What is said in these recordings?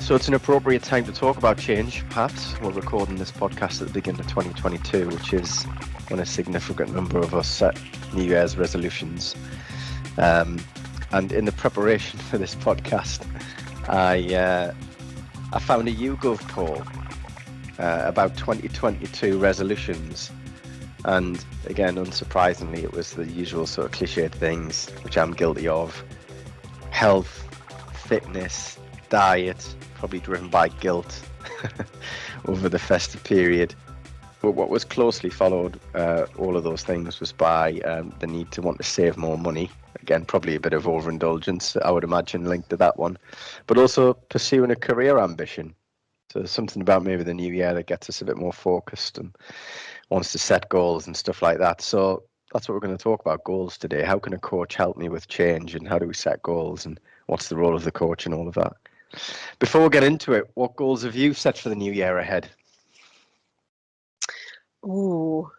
So it's an appropriate time to talk about change, perhaps. We're recording this podcast at the beginning of 2022, which is when a significant number of us set New Year's resolutions. And in the preparation for this podcast, I found a YouGov poll about 2022 resolutions. And again, unsurprisingly, it was the usual sort of cliched things, which I'm guilty of. Health, fitness, diet, probably driven by guilt over the festive period. But what was closely followed, all of those things, was by the need to want to save more money. Again, probably a bit of overindulgence, I would imagine, linked to that one. But also pursuing a career ambition. So there's something about maybe the new year that gets us a bit more focused and wants to set goals and stuff like that. So that's what we're going to talk about, goals today. How can a coach help me with change, and how do we set goals, and what's the role of the coach and all of that? Before we get into it, what goals have you set for the new year ahead? Ooh,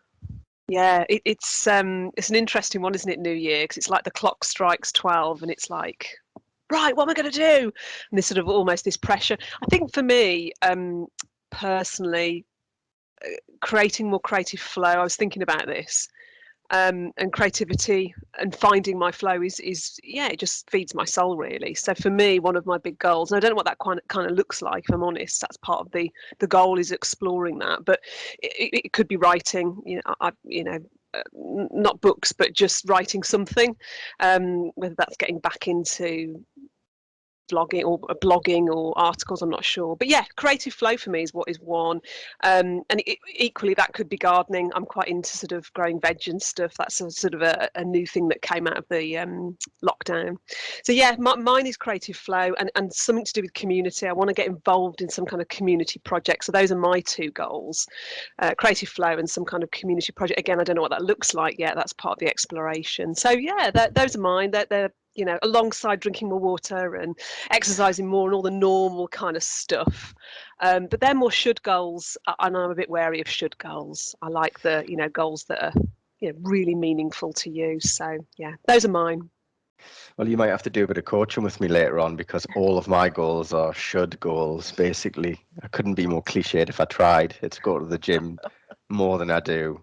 yeah, it's an interesting one, isn't it, New Year? Because it's like the clock strikes 12 and it's like, right, what am I going to do? And there's sort of almost this pressure. I think for me, personally, creating more creative flow, I was thinking about this, and creativity and finding my flow is it just feeds my soul, really. So for me, one of my big goals, and I don't know what that kind of looks like, if I'm honest. That's part of the goal, is exploring that. But it could be writing, not books, but just writing something, whether that's getting back into blogging or articles, I'm not sure. But yeah, creative flow for me is what is one. And equally, that could be gardening. I'm quite into sort of growing veg and stuff. That's a sort of a new thing that came out of the lockdown. So yeah, mine is creative flow and something to do with community. I want to get involved in some kind of community project. So those are my two goals, creative flow and some kind of community project. Again, I don't know what that looks like yet. That's part of the exploration. So yeah, those are mine. They're alongside drinking more water and exercising more and all the normal kind of stuff. But they're more should goals, and I'm a bit wary of should goals. I like the, goals that are, really meaningful to you. So yeah, those are mine. Well, you might have to do a bit of coaching with me later on, because all of my goals are should goals, basically. I couldn't be more cliched if I tried. It's go to the gym more than I do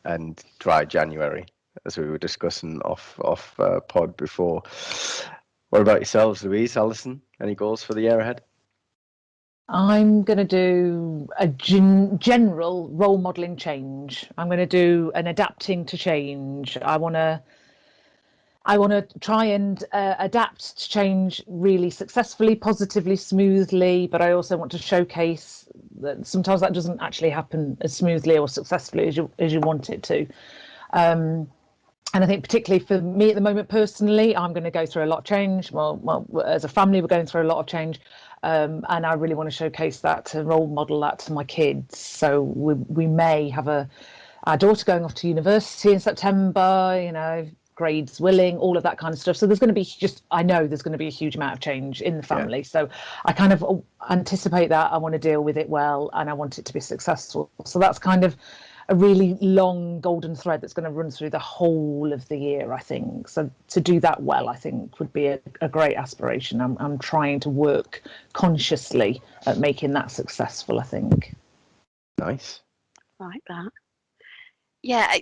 and dry January, as we were discussing off pod before. What about yourselves, Louise, Alison? Any goals for the year ahead? I'm going to do a general role modelling change. I'm going to do an adapting to change. I want to try and adapt to change really successfully, positively, smoothly, but I also want to showcase that sometimes that doesn't actually happen as smoothly or successfully as you want it to. And I think particularly for me at the moment, personally, I'm going to go through a lot of change. Well, as a family, we're going through a lot of change. And I really want to showcase that, to role model that to my kids. So we may have our daughter going off to university in September, grades willing, all of that kind of stuff. So there's going to be I know there's going to be a huge amount of change in the family. Yeah. So I kind of anticipate that. I want to deal with it well, and I want it to be successful. So that's kind of a really long golden thread that's going to run through the whole of the year, I think. So to do that well, I think, would be a great aspiration. I'm trying to work consciously at making that successful, I think. Nice. I like that. Yeah,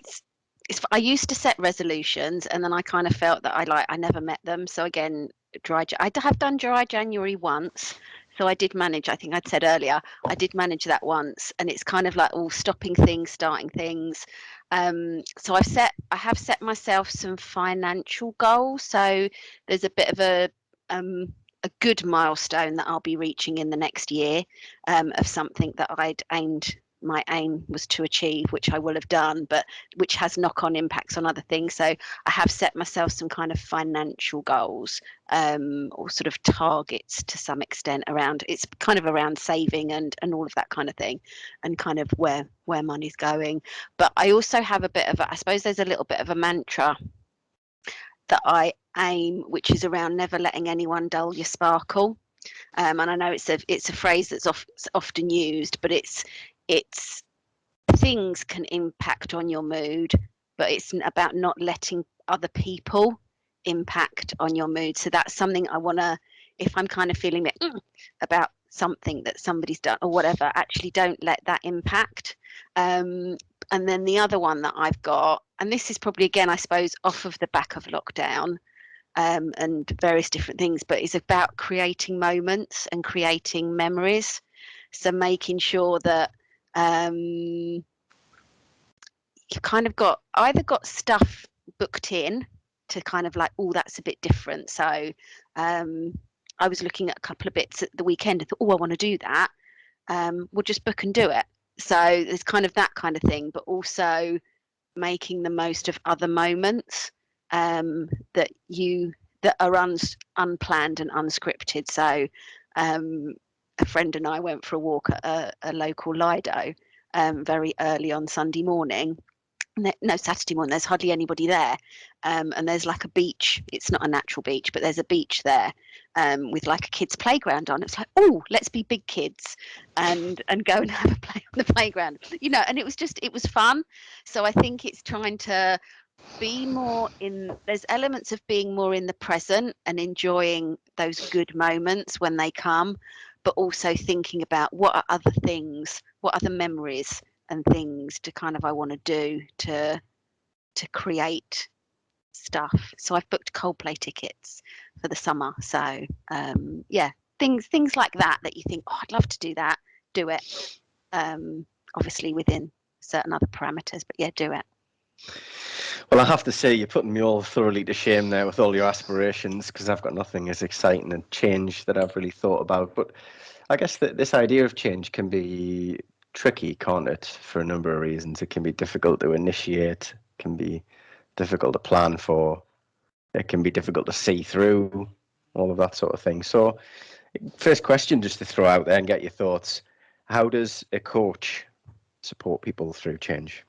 I used to set resolutions, and then I kind of felt that I never met them. So again, I have done dry January once. So I did manage, I think I'd said earlier, I did manage that once, and it's kind of like all stopping things, starting things. So I have set myself some financial goals. So there's a bit of a good milestone that I'll be reaching in the next year, of something that my aim was to achieve, which I will have done, but which has knock-on impacts on other things. So I have set myself some kind of financial goals, or sort of targets to some extent it's kind of around saving and all of that kind of thing, and kind of where money's going. But I also have I suppose there's a little bit of a mantra that I aim, which is around never letting anyone dull your sparkle. And I know it's a phrase that's often used, but it's things can impact on your mood, but it's about not letting other people impact on your mood. So that's something I want to, if I'm kind of feeling about something that somebody's done or whatever, actually don't let that impact. And then the other one that I've got, and this is probably again, I suppose, off of the back of lockdown, and various different things, but it's about creating moments and creating memories. So making sure that you've kind of either got stuff booked in to kind of like, oh, that's a bit different. So I was looking at a couple of bits at the weekend. I thought, oh, I want to do that. We'll just book and do it. So there's kind of that kind of thing, but also making the most of other moments that are unplanned and unscripted. So a friend and I went for a walk at a local Lido very early on Sunday morning. No, Saturday morning. There's hardly anybody there, and there's like a beach. It's not a natural beach, but there's a beach there with like a kids' playground on. It's like, oh, let's be big kids and go and have a play on the playground, you know. And it was fun. So I think it's trying to be more in. There's elements of being more in the present and enjoying those good moments when they come, but also thinking about what are other things, what other memories and things to kind of I want to do to create stuff. So I've booked Coldplay tickets for the summer. So yeah, things like that you think, oh, I'd love to do that, do it. Obviously within certain other parameters, but yeah, do it. Well, I have to say, you're putting me all thoroughly to shame there with all your aspirations, because I've got nothing as exciting and change that I've really thought about. But I guess that this idea of change can be tricky, can't it, for a number of reasons. It can be difficult to initiate, can be difficult to plan for, it can be difficult to see through, all of that sort of thing. So first question, just to throw out there and get your thoughts, how does a coach support people through change?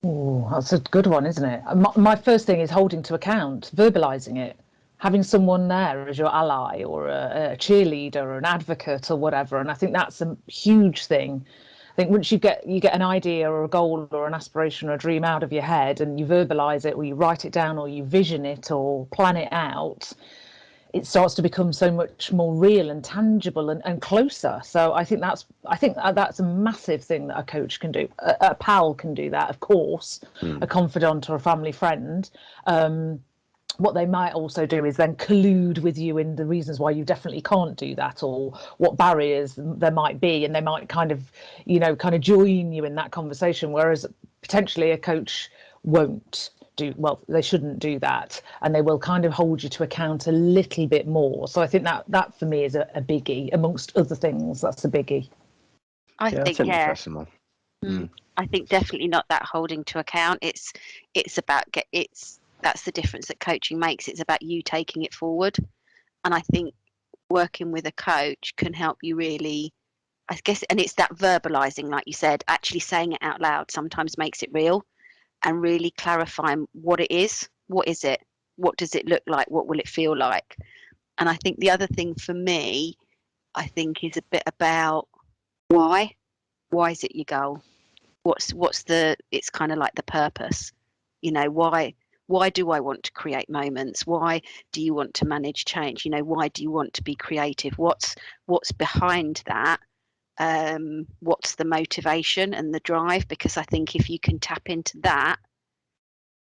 Oh, that's a good one, isn't it? My first thing is holding to account, verbalizing it, having someone there as your ally or a cheerleader or an advocate or whatever. And I think that's a huge thing. I think once you get an idea or a goal or an aspiration or a dream out of your head and you verbalize it or you write it down or you vision it or plan it out, it starts to become so much more real and tangible and closer. So I think that's a massive thing that a coach can do. A pal can do that, of course, a confidant or a family friend. What they might also do is then collude with you in the reasons why you definitely can't do that, or what barriers there might be, and they might kind of join you in that conversation, whereas potentially a coach won't do. Well, they shouldn't do that, and they will kind of hold you to account a little bit more. So I think that for me is a biggie, amongst other things. That's a biggie. I think I think definitely not that holding to account. It's about that's the difference that coaching makes. It's about you taking it forward, and I think working with a coach can help you really, I guess, and it's that verbalizing, like you said, actually saying it out loud sometimes makes it real, and really clarifying what it is. What is it? What does it look like? What will it feel like? And I think the other thing for me, I think, is a bit about why. Why is it your goal? It's kind of like the purpose. You know, why do I want to create moments? Why do you want to manage change? You know, why do you want to be creative? What's behind that? What's the motivation and the drive? Because I think if you can tap into that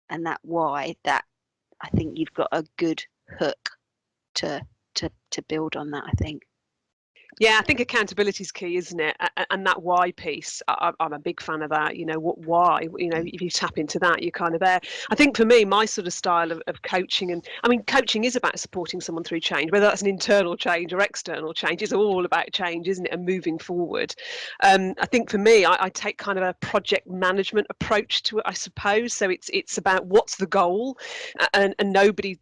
and that why, that I think you've got a good hook to build on that, I think. Yeah, I think accountability is key, isn't it? And that why piece, I'm a big fan of that. You know, why? You know, if you tap into that, you're kind of there. I think for me, my sort of style of coaching, and I mean, coaching is about supporting someone through change, whether that's an internal change or external change. It's all about change, isn't it? And moving forward. I think for me, I take kind of a project management approach to it, I suppose. So it's about what's the goal, and nobody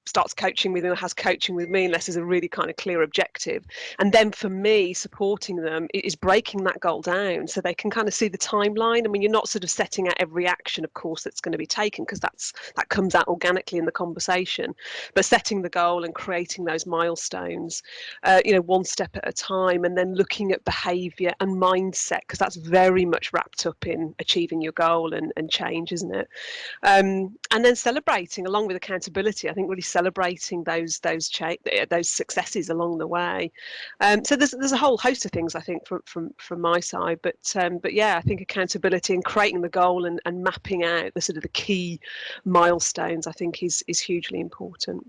starts coaching with me or has coaching with me unless there's a really kind of clear objective. And then for me, supporting them is breaking that goal down so they can kind of see the timeline. I mean, you're not sort of setting out every action, of course, that's going to be taken, because that comes out organically in the conversation, but setting the goal and creating those milestones, one step at a time, and then looking at behavior and mindset, because that's very much wrapped up in achieving your goal and change, isn't it? And then celebrating along with accountability. I think really celebrating those successes along the way. So there's a whole host of things, I think, from my side, but yeah, I think accountability and creating the goal and mapping out the sort of the key milestones, I think is hugely important.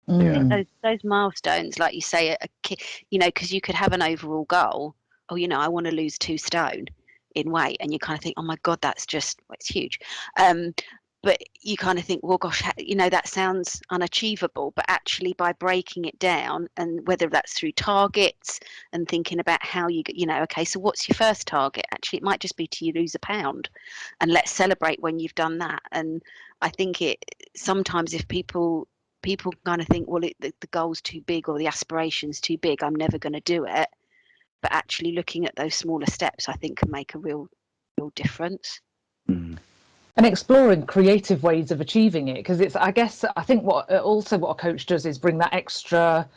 Yeah. Those milestones, like you say, because you could have an overall goal. Oh, I want to lose 2 stone in weight, and you kind of think, oh my God, that's just, well, it's huge. But you kind of think, well, gosh, that sounds unachievable. But actually, by breaking it down, and whether that's through targets and thinking about how okay, so what's your first target? Actually, it might just be to lose a pound, and let's celebrate when you've done that. And I think sometimes if people kind of think, well, the goal's too big or the aspiration's too big, I'm never going to do it. But actually looking at those smaller steps, I think, can make a real difference. Mm. And exploring creative ways of achieving it, because I think what a coach does is bring that extra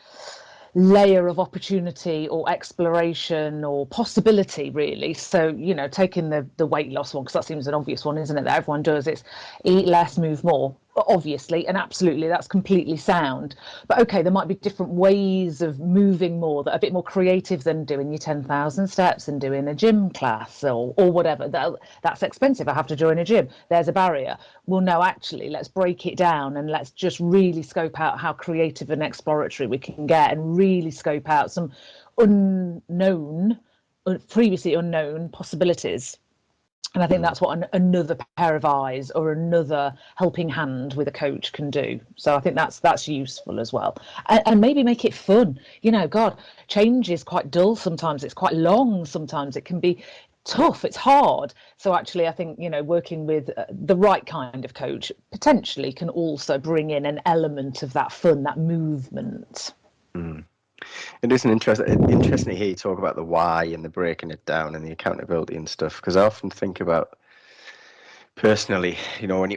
layer of opportunity or exploration or possibility, really. So taking the weight loss one, because that seems an obvious one, isn't it, that everyone does, it's eat less, move more, obviously, and absolutely, that's completely sound. But okay, there might be different ways of moving more that are a bit more creative than doing your 10,000 steps and doing a gym class or whatever. That's expensive, I have to join a gym, there's a barrier. Well, no, actually, let's break it down and let's just really scope out how creative and exploratory we can get, and really scope out some previously unknown possibilities. And I think that's what another pair of eyes or another helping hand with a coach can do. So I think that's useful as well. And maybe make it fun. God, change is quite dull sometimes. It's quite long sometimes. It can be tough. It's hard. So actually, I think, working with the right kind of coach potentially can also bring in an element of that fun, that movement. Mm. It is interesting to hear you talk about the why and the breaking it down and the accountability and stuff, because I often think about personally,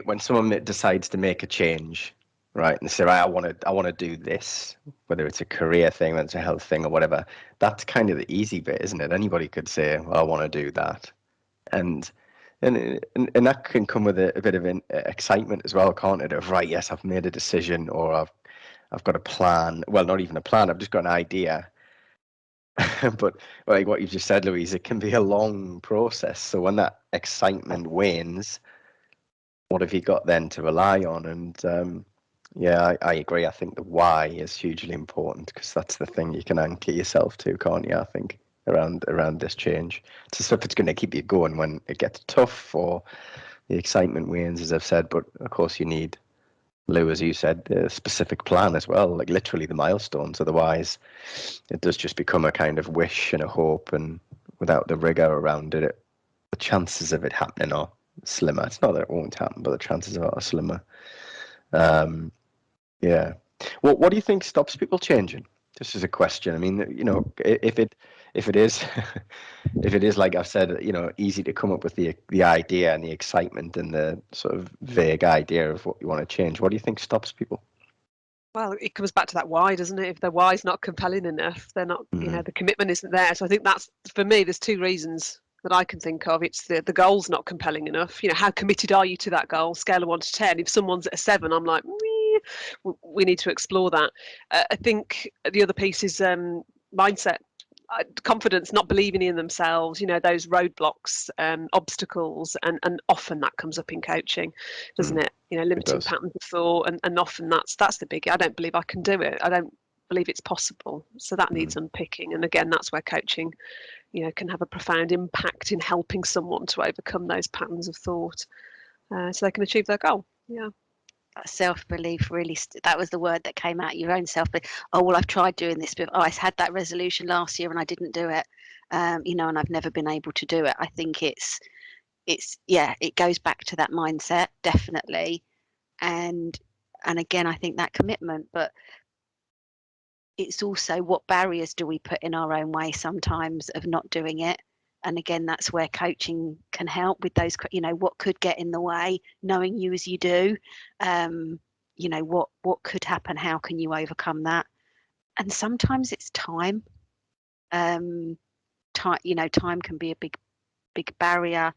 when someone decides to make a change, right, and they say, right, I want to do this, whether it's a career thing, whether it's a health thing or whatever, that's kind of the easy bit, isn't it? Anybody could say, well, I want to do that, and that can come with a bit of an excitement as well, can't it? Of, right, yes, I've made a decision, or I've got a plan. Well, not even a plan. I've just got an idea. But like what you've just said, Louise, it can be a long process. So when that excitement wanes, what have you got then to rely on? And yeah, I agree. I think the why is hugely important, because that's the thing you can anchor yourself to, can't you? I think around this change. It's the stuff it's going to keep you going when it gets tough or the excitement wanes, as I've said. But of course, you need, Lou, as you said, the specific plan as well, like literally the milestones. Otherwise, it does just become a kind of wish and a hope, and without the rigor around it, the chances of it happening are slimmer. It's not that it won't happen, but the chances of it are slimmer. Yeah. Well, what do you think stops people changing? Just as a question. I mean, if it is if it is, like I've said, easy to come up with the idea and the excitement and the sort of vague idea of what you want to change, what do you think stops people? Well, it comes back to that why, doesn't it? If the why is not compelling enough, they're not, the commitment isn't there. So I think that's, for me, there's 2 reasons that I can think of. It's the goal's not compelling enough. How committed are you to that goal? Scale of 1 to 10. If someone's at a 7, I'm like, we need to explore that. I think the other piece is mindset. Confidence, not believing in themselves, those roadblocks, obstacles, and often that comes up in coaching, doesn't it? Limiting patterns of thought, and often that's the biggie. I don't believe I can do it. I don't believe it's possible. So that needs unpicking. And again, that's where coaching, can have a profound impact in helping someone to overcome those patterns of thought, so they can achieve their goal. Yeah. Self-belief, really, that was the word that came out, your own self-belief. Oh, well, I've tried doing this, but I had that resolution last year and I didn't do it, and I've never been able to do it. I think it goes back to that mindset, definitely, and again, I think that commitment, but it's also what barriers do we put in our own way sometimes of not doing it. And again, that's where coaching can help with those, what could get in the way, knowing you as you do, what could happen, how can you overcome that? And sometimes it's time. Time can be a big barrier.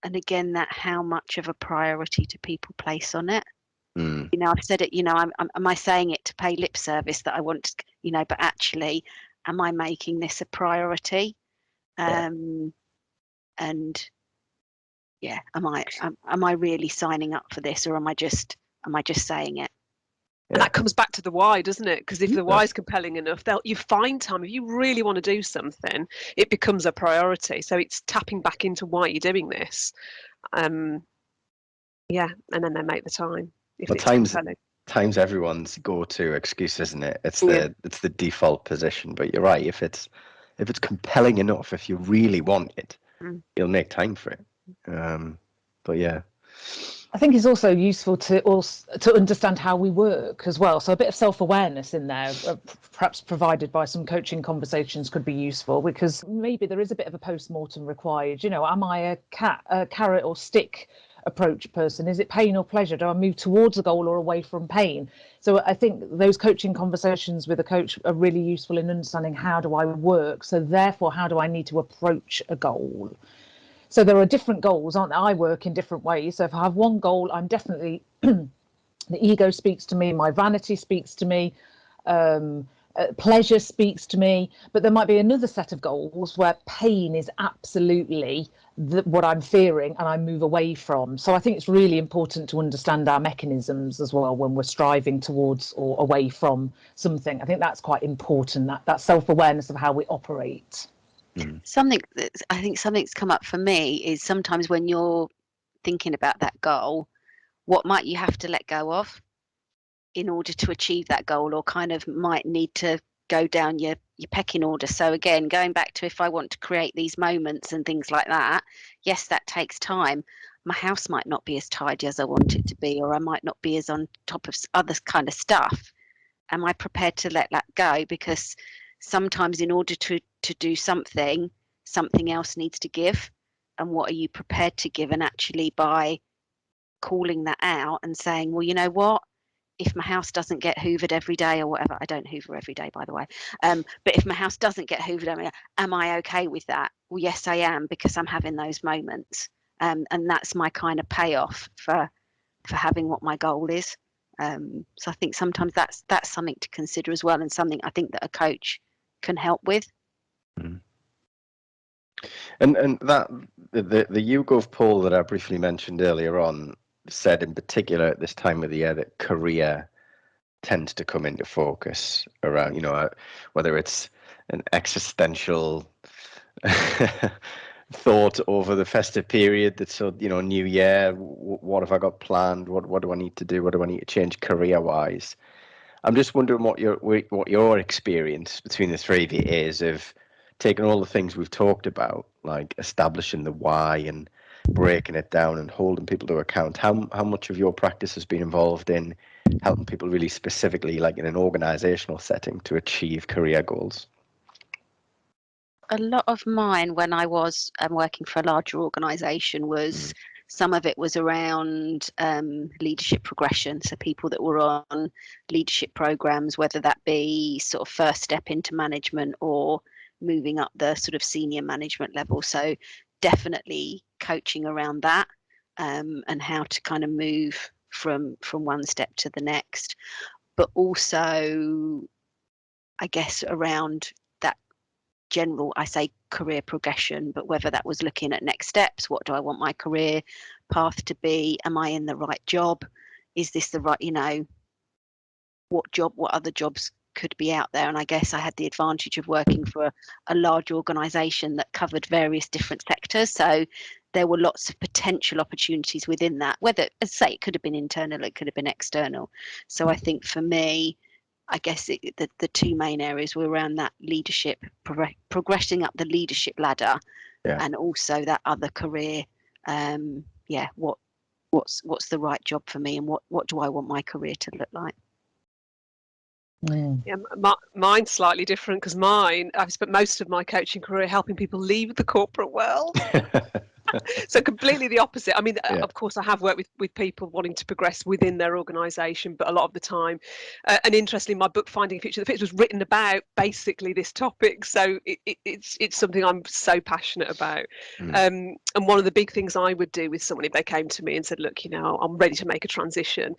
And again, that how much of a priority do people place on it? Mm. You know, I've said it, you know, am I saying it to pay lip service that I want to, you know, but actually, am I making this a priority? And yeah, am I really signing up for this, or am I just saying it? And that comes back to the why, doesn't it? Because if the why is compelling enough, you find time. If you really want to do something, it becomes a priority. So it's tapping back into why you're doing this. Yeah, and then they make the time if it's compelling. Time's everyone's go-to excuse, isn't it? It's the default position. But you're right. If it's compelling enough, if you really want it, you'll make time for it. But yeah. I think it's also useful to understand how we work as well. So a bit of self-awareness in there, perhaps provided by some coaching conversations, could be useful, because maybe there is a bit of a post-mortem required. You know, am I a carrot or stick approach person? Is it pain or pleasure? Do I move towards a goal or away from pain? So I think those coaching conversations with a coach are really useful in understanding how do I work. So therefore, how do I need to approach a goal? So there are different goals, aren't there? I work in different ways. So if I have one goal, I'm definitely, the ego speaks to me, my vanity speaks to me, pleasure speaks to me, but there might be another set of goals where pain is absolutely what I'm fearing and I move away from. So I think it's really important to understand our mechanisms as well when we're striving towards or away from something. I think that's quite important, that self-awareness of how we operate. Something that's come up for me is sometimes when you're thinking about that goal, what might you have to let go of in order to achieve that goal, or kind of might need to go down your pecking order. So again, going back to if I want to create these moments and things like that, yes, that takes time. My house might not be as tidy as I want it to be, or I might not be as on top of other kind of stuff. Am I prepared to let that go? Because sometimes in order to do something else needs to give. And what are you prepared to give? And actually by calling that out and saying, well, you know what, if my house doesn't get hoovered every day or whatever, I don't hoover every day, by the way, but if my house doesn't get hoovered every day, am I okay with that? Well, yes, I am, because I'm having those moments, and that's my kind of payoff for having what my goal is. So I think sometimes that's something to consider as well, and something I think that a coach can help with. And that the YouGov poll that I briefly mentioned earlier on said in particular at this time of the year that career tends to come into focus around, you know, whether it's an existential thought over the festive period that's, you know, new year, what have I got planned, what do I need to do, what do I need to change career wise. I'm just wondering what your experience between the three of you is of taking all the things we've talked about, like establishing the why and breaking it down and holding people to account. How much of your practice has been involved in helping people really specifically, like in an organizational setting, to achieve career goals? A lot of mine when I was working for a larger organization was some of it was around leadership progression. So people that were on leadership programs, whether that be sort of first step into management or moving up the sort of senior management level. So definitely coaching around that, and how to kind of move from one step to the next. But also, I guess, around that general, I say career progression, but whether that was looking at next steps, what do I want my career path to be? Am I in the right job? Is this the right, you know, what other jobs could be out there? And I guess I had the advantage of working for a large organization that covered various different sectors. So there were lots of potential opportunities within that, whether, as I say, it could have been internal, it could have been external. So I think for me, I guess the two main areas were around that leadership, progressing up the leadership ladder, and also that other career. What's the right job for me, and what do I want my career to look like? Yeah, mine's slightly different, because I've spent most of my coaching career helping people leave the corporate world. So completely the opposite. I mean, Yeah. of course, I have worked with people wanting to progress within their organisation, but a lot of the time, and interestingly, my book Finding Future the Fit was written about basically this topic. So it's something I'm so passionate about. And one of the big things I would do with someone if they came to me and said, look, I'm ready to make a transition,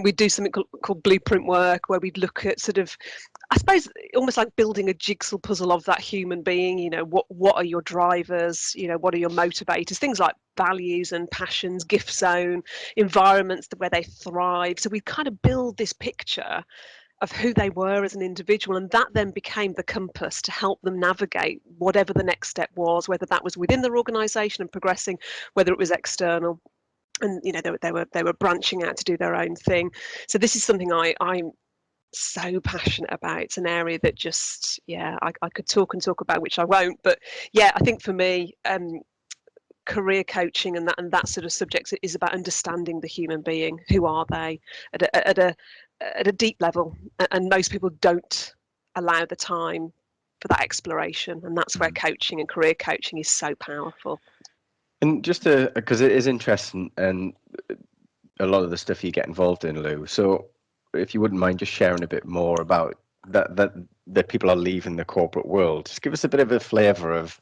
we'd do something called blueprint work, where we'd look at sort of, I suppose, almost like building a jigsaw puzzle of that human being. What are your drivers? What are your motivators? Things like values and passions, gift zone, environments where they thrive. So we kind of build this picture of who they were as an individual, and that then became the compass to help them navigate whatever the next step was, whether that was within their organisation and progressing, whether it was external. And they were branching out to do their own thing. So this is something I'm so passionate about. It's an area that just, I could talk about, which I won't, but I think for me, career coaching and that sort of subject is about understanding the human being. Who are they at a deep level? And most people don't allow the time for that exploration, and that's where coaching and career coaching is so powerful. And just because it is interesting, and a lot of the stuff you get involved in, Lou. So if you wouldn't mind just sharing a bit more about that people are leaving the corporate world. Just give us a bit of a flavour of,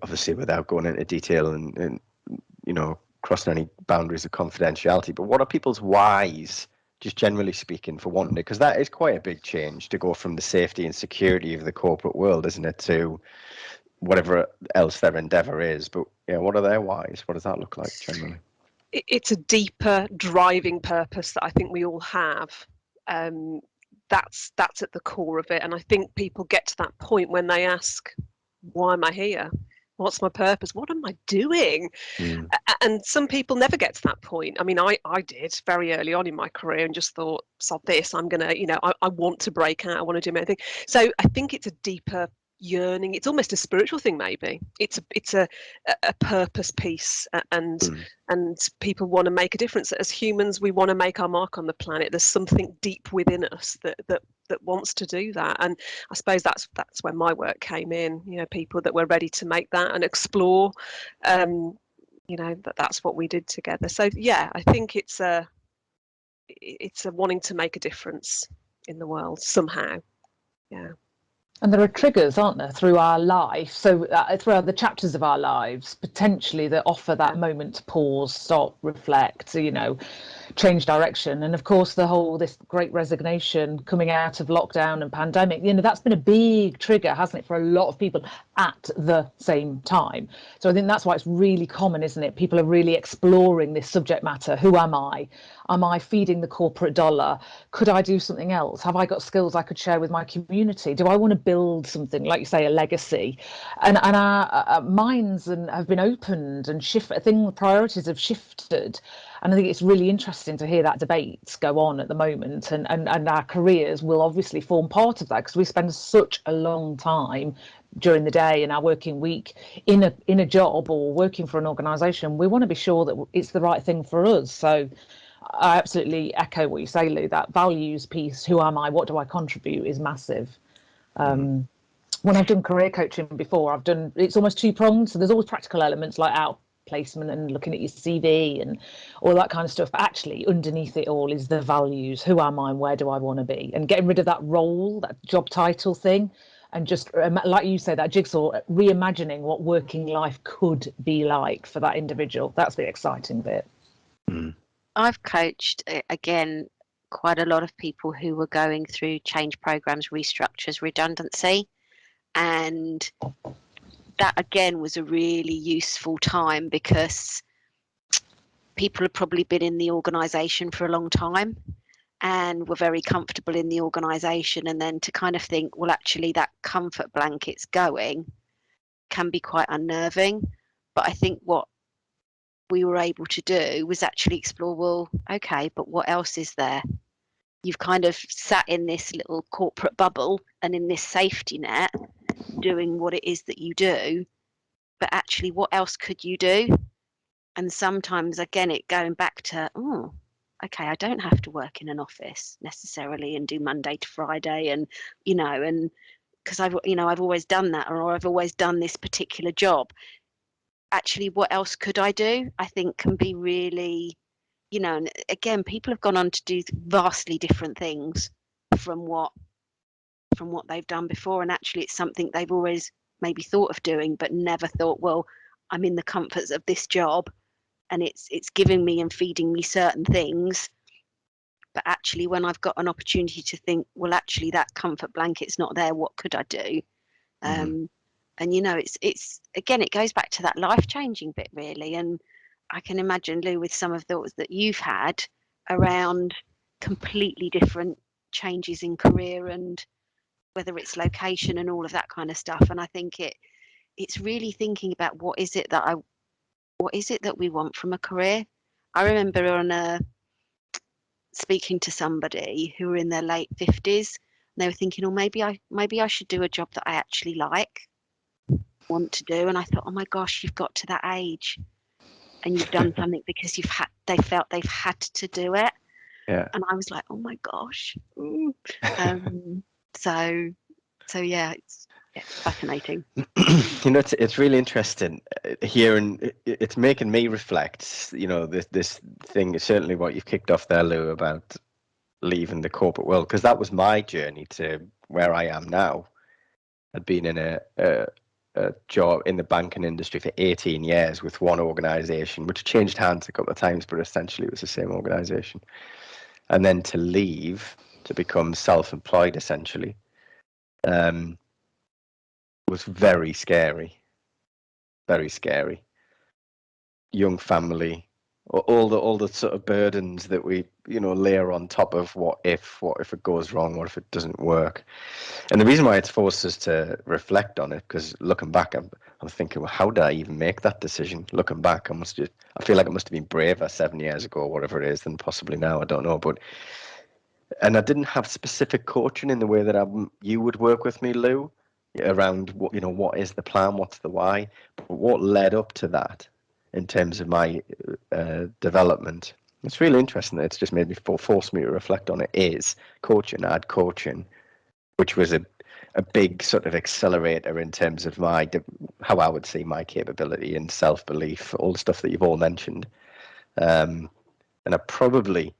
obviously without going into detail and crossing any boundaries of confidentiality, but what are people's whys, just generally speaking, for wanting it? Because that is quite a big change to go from the safety and security of the corporate world, isn't it, to whatever else their endeavour is. But what are their whys? What does that look like generally? It's a deeper driving purpose that I think we all have. That's at the core of it, and I think people get to that point when they ask, why am I here? What's my purpose? What am I doing? And some people never get to that point. I mean, I did very early on in my career and just thought, sod this, I'm gonna, I want to break out, I want to do my own thing. So I think it's a deeper yearning. It's almost a spiritual thing, maybe. It's a purpose piece, and people want to make a difference. As humans, we want to make our mark on the planet. There's something deep within us that wants to do that, and I suppose that's where my work came in. People that were ready to make that and explore. That's what we did together. So I think it's a wanting to make a difference in the world somehow. And there are triggers, aren't there, through our life? So throughout the chapters of our lives, potentially, that offer that moment to pause, stop, reflect, change direction. And of course, this great resignation coming out of lockdown and pandemic, that's been a big trigger, hasn't it, for a lot of people at the same time. So I think that's why it's really common, isn't it? People are really exploring this subject matter. Who am I? Am I feeding the corporate dollar? Could I do something else? Have I got skills I could share with my community? Do I want to build something, like you say, a legacy? And our minds have been opened and priorities have shifted. And I think it's really interesting to hear that debate go on at the moment. And our careers will obviously form part of that, because we spend such a long time during the day in our working week in a job or working for an organisation. We want to be sure that it's the right thing for us. So I absolutely echo what you say, Lou. That values piece, who am I, what do I contribute, is massive. When I've done career coaching before, it's almost two-pronged. So there's always practical elements like outplacement and looking at your CV and all that kind of stuff. But actually, underneath it all is the values. Who am I and where do I want to be? And getting rid of that role, that job title thing, and just, like you say, that jigsaw, reimagining what working life could be like for that individual. That's the exciting bit. I've coached, again, quite a lot of people who were going through change programs, restructures, redundancy. And that, again, was a really useful time, because people had probably been in the organisation for a long time and were very comfortable in the organisation. And then to kind of think, well, actually, that comfort blanket's going, can be quite unnerving. But I think what we were able to do was actually explore, well, okay, but what else is there? You've kind of sat in this little corporate bubble and in this safety net doing what it is that you do, but actually what else could you do? And sometimes, again, it going back to, okay, I don't have to work in an office necessarily and do Monday to Friday, and and because I've always done that, or I've always done this particular job. actually, what else could I do? I think can be really, and again, people have gone on to do vastly different things from what they've done before, and actually it's something they've always maybe thought of doing but never thought, well, I'm in the comforts of this job and it's giving me and feeding me certain things, but actually when I've got an opportunity to think, well, actually that comfort blanket's not there, what could I do? And it's again, it goes back to that life-changing bit really. And I can imagine, Lou, with some of those that you've had around completely different changes in career and whether it's location and all of that kind of stuff. And I think it's really thinking about what is it that we want from a career. I remember speaking to somebody who were in their late 50s, and they were thinking, oh, maybe I should do a job that I actually want to do. And I thought, oh my gosh, you've got to that age and you've done something because they felt they've had to do it. Yeah. And I was like, oh my gosh. So yeah, it's fascinating. It's really interesting hearing. It's making me reflect. This thing is certainly what you've kicked off there, Lou, about leaving the corporate world, because that was my journey to where I am now. I'd been in a job in the banking industry for 18 years with one organisation, which changed hands a couple of times, but essentially it was the same organisation. And then to leave to become self-employed, essentially, was very scary. Very scary. Young family, all the sort of burdens that we layer on top of what if it goes wrong, what if it doesn't work. And the reason why it's forced us to reflect on it, because looking back, I'm thinking, well, how did I even make that decision? Looking back, I feel like I must have been braver 7 years ago, or whatever it is, than possibly now. I don't know, and I didn't have specific coaching in the way that you would work with me, Lou, around what is the plan, what's the why, but what led up to that in terms of my development. It's really interesting that it's just made me force me to reflect on it. Is coaching. I had coaching, which was a big sort of accelerator in terms of how I would see my capability and self-belief, all the stuff that you've all mentioned. And I probably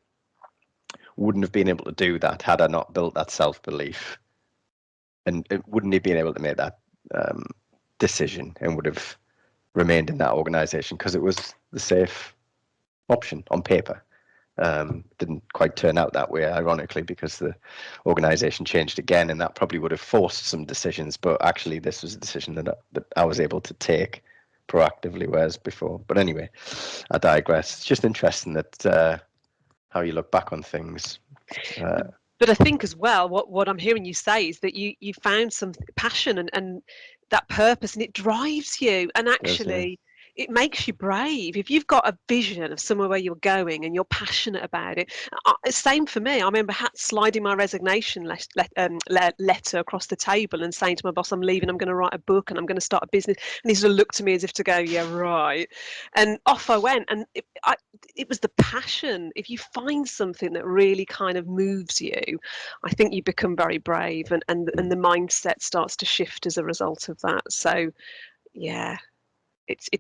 wouldn't have been able to do that had I not built that self-belief, and it wouldn't have been able to make that decision, and would have remained in that organization because it was the safe option on paper. Didn't quite turn out that way, ironically, because the organization changed again, and that probably would have forced some decisions, but actually this was a decision that I was able to take proactively, whereas before. But anyway, I digress. It's just interesting that how you look back on things. But I think as well, what I'm hearing you say is that you found some passion and that purpose, and it drives you, and actually it makes you brave. If you've got a vision of somewhere where you're going and you're passionate about it. Same for me. I remember sliding my resignation letter across the table and saying to my boss, I'm leaving, I'm going to write a book and I'm going to start a business. And he sort of looked at me as if to go, yeah, right. And off I went. And it was the passion. If you find something that really kind of moves you, I think you become very brave, and the mindset starts to shift as a result of that. So yeah, it's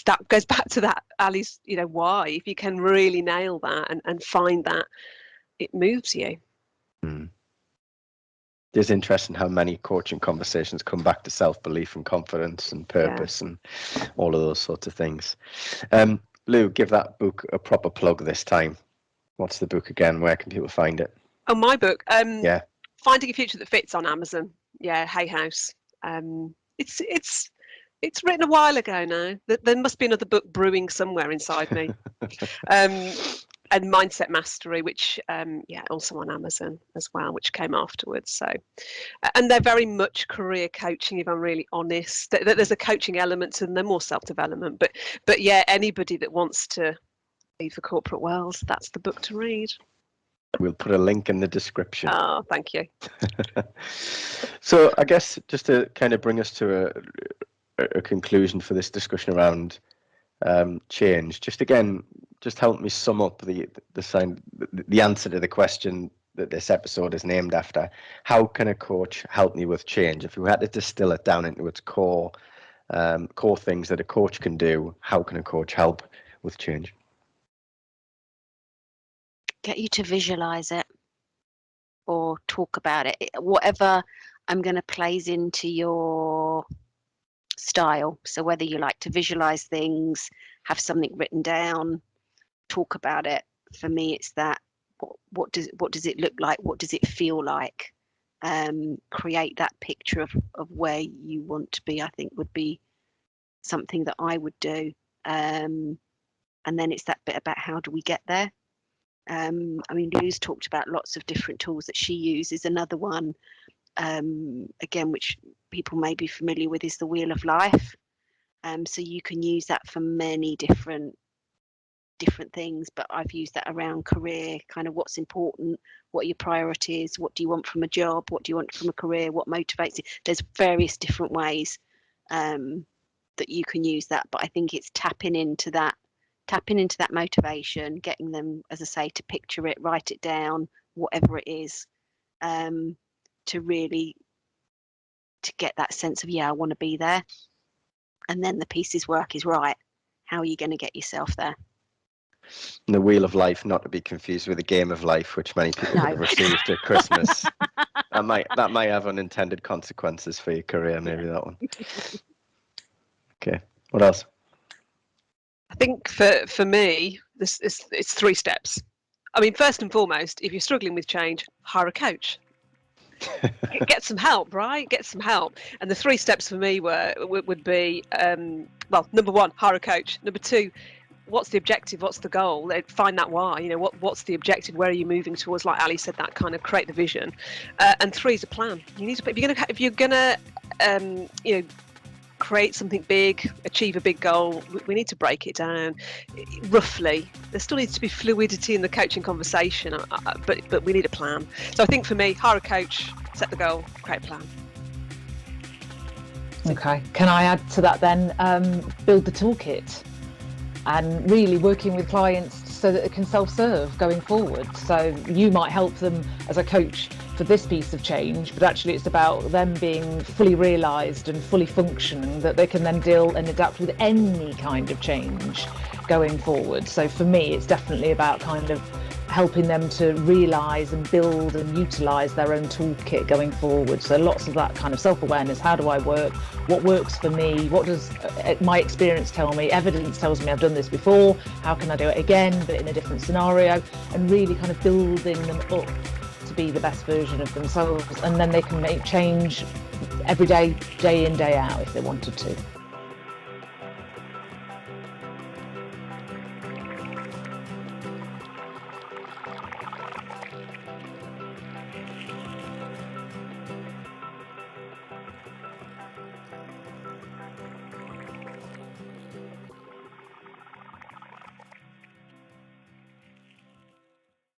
that goes back to that, Ali's, why. If you can really nail that and find that, it moves you. It's interesting how many coaching conversations come back to self-belief and confidence and purpose and all of those sorts of things. Lou, give that book a proper plug this time. What's the book again? Where can people find it? Oh, my book. Finding a Future That Fits on Amazon. Yeah, Hay House. It's written a while ago now. There must be another book brewing somewhere inside me. And Mindset Mastery, which also on Amazon as well, which came afterwards. So, and they're very much career coaching, if I'm really honest. There's a coaching element to them. They're more self-development, but yeah, anybody that wants to leave the corporate world, that's the book to read. We'll put a link in the description. Oh, thank you. So I guess just to kind of bring us to a conclusion for this discussion around change, just help me sum up the answer to the question that this episode is named after. How can a coach help me with change? If we had to distill it down into its core core things that a coach can do. How can a coach help with change? Get you to visualize it or talk about it. Whatever I'm going to plays into your style. So whether you like to visualize things, have something written down, talk about it. For me, it's that. What does it look like? What does it feel like? Create that picture of where you want to be. I think would be something that I would do. And then it's that bit about how do we get there. I mean, Louise talked about lots of different tools that she uses. Another one, again, which people may be familiar with, is the Wheel of Life. So you can use that for many different things, but I've used that around career, kind of what's important, what are your priorities, what do you want from a job, what do you want from a career, what motivates you. There's various different ways that you can use that, but I think it's tapping into that motivation, getting them, as I say, to picture it, write it down, whatever it is, to really to get that sense of, yeah, I want to be there. And then the pieces work is right. How are you going to get yourself there? The Wheel of Life, not to be confused with the Game of Life, which many people would have received at Christmas. That might have unintended consequences for your career, maybe that one. Okay, what else? I think for me, it's 3 steps. I mean, first and foremost, if you're struggling with change, hire a coach. Get some help, right? Get some help. And the 3 steps for me would be, well, number 1, hire a coach. Number 2, what's the objective? What's the goal? Find that why. You know, what's the objective? Where are you moving towards? Like Ali said, that kind of create the vision. And 3 is a plan. You need to. If you're gonna, you know, create something big, achieve a big goal, we need to break it down roughly. There still needs to be fluidity in the coaching conversation, but we need a plan. So I think for me, hire a coach, set the goal, create a plan. Okay, can I add to that then? Build the toolkit, and really working with clients so that it can self-serve going forward. So you might help them as a coach for this piece of change, but actually it's about them being fully realised and fully functioning, that they can then deal and adapt with any kind of change going forward. So for me, it's definitely about kind of helping them to realise and build and utilise their own toolkit going forward. So lots of that kind of self-awareness. How do I work? What works for me? What does my experience tell me? Evidence tells me I've done this before. How can I do it again, but in a different scenario? And really kind of building them up to be the best version of themselves. And then they can make change every day, day in, day out, if they wanted to.